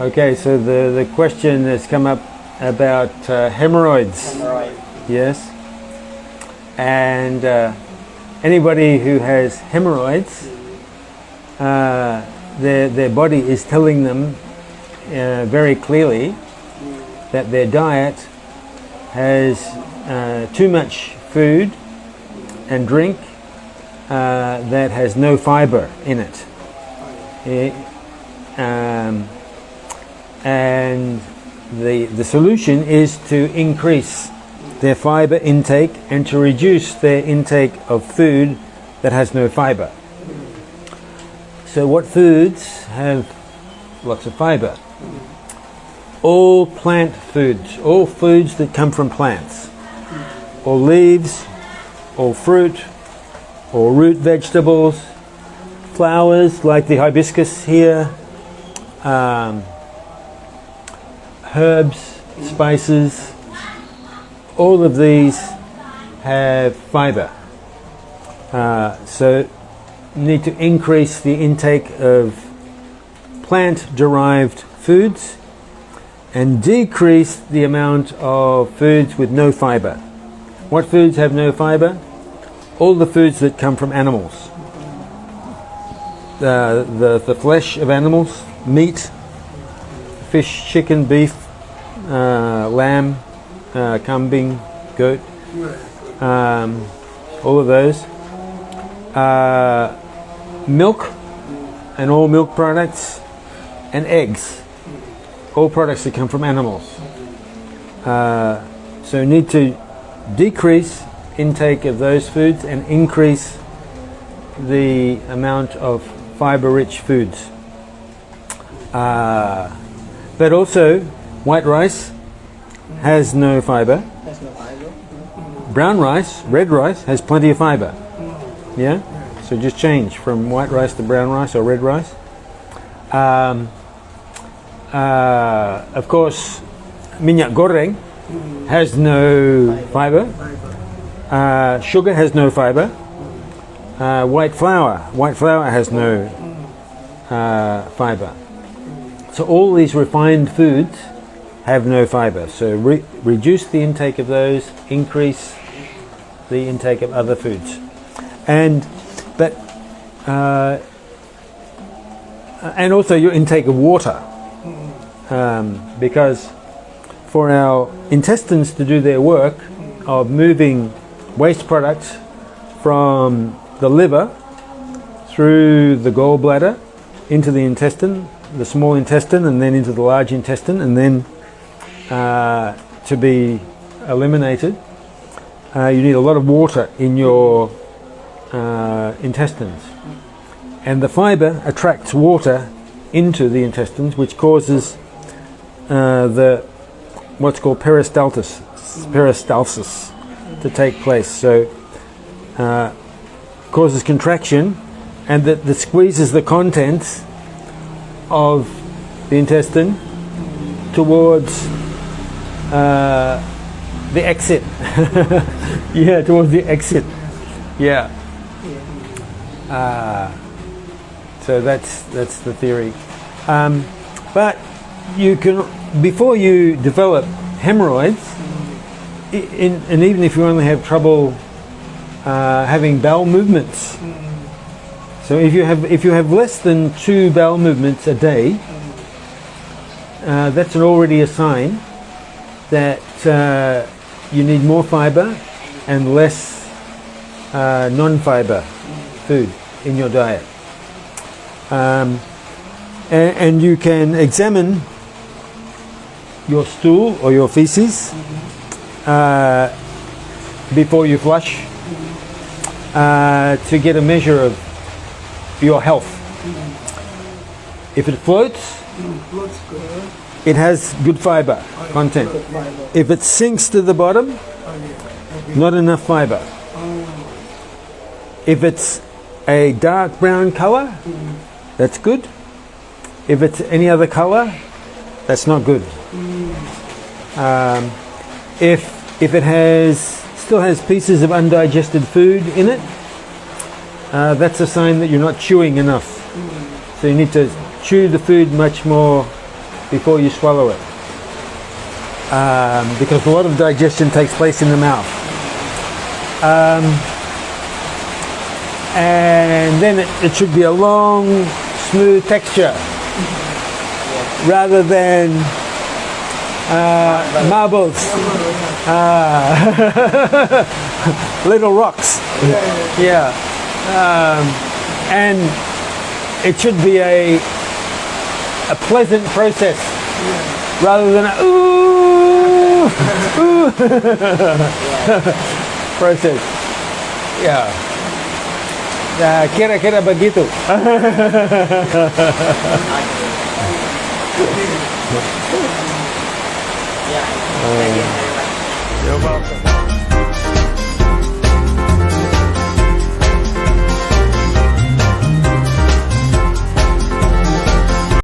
Okay, so the question has come up about hemorrhoids. Hemorrhoid. Yes. And anybody who has hemorrhoids, their body is telling them very clearly that their diet has too much food and drink that has no fiber in it. And the solution is to increase their fiber intake and to reduce their intake of food that has no fiber. So what foods have lots of fiber? All plant foods, all foods that come from plants, all leaves, all fruit, all root vegetables, flowers like the hibiscus here, herbs, spices, all of these have fiber. So you need to increase the intake of plant-derived foods and decrease the amount of foods with no fiber. What foods have no fiber? All the foods that come from animals. The flesh of animals, meat, fish, chicken, beef, lamb, kambing, goat, all of those. Milk and all milk products, and eggs, all products that come from animals. So you need to decrease intake of those foods and increase the amount of fiber-rich foods. But also, white rice has no fiber. Has no fiber. Brown rice, red rice, has plenty of fiber. Yeah? So just change from white rice to brown rice or red rice. Of course, minyak goreng has no fiber. Sugar has no fiber. White flour has no fiber. So all these refined foods have no fiber. So reduce the intake of those, increase the intake of other foods. And also your intake of water. Because for our intestines to do their work of moving waste products from the liver through the gallbladder into the intestine, the small intestine, and then into the large intestine, and then to be eliminated, you need a lot of water in your intestines. And the fiber attracts water into the intestines, which causes what's called peristalsis to take place. So causes contraction, and that squeezes the contents of the intestine towards the exit. Yeah, towards the exit. Yeah. So that's the theory. But you can, before you develop hemorrhoids, and even if you only have trouble having bowel movements, so if you have less than 2 bowel movements a day, that's already a sign that you need more fiber and less non-fiber food in your diet. And you can examine your stool or your feces before you flush to get a measure of your health. If it floats, it has good fiber content. If it sinks to the bottom, not enough fiber. If it's a dark brown color, that's good. If it's any other color, that's not good. If it still has pieces of undigested food in it, that's a sign that you're not chewing enough. So you need to chew the food much more before you swallow it, because a lot of digestion takes place in the mouth. And then it should be a long, smooth texture, rather than marbles, little rocks. Yeah, and it should be a pleasant process, rather than a ooh, ooh process. Yeah. Kira-kira begitu. You're welcome.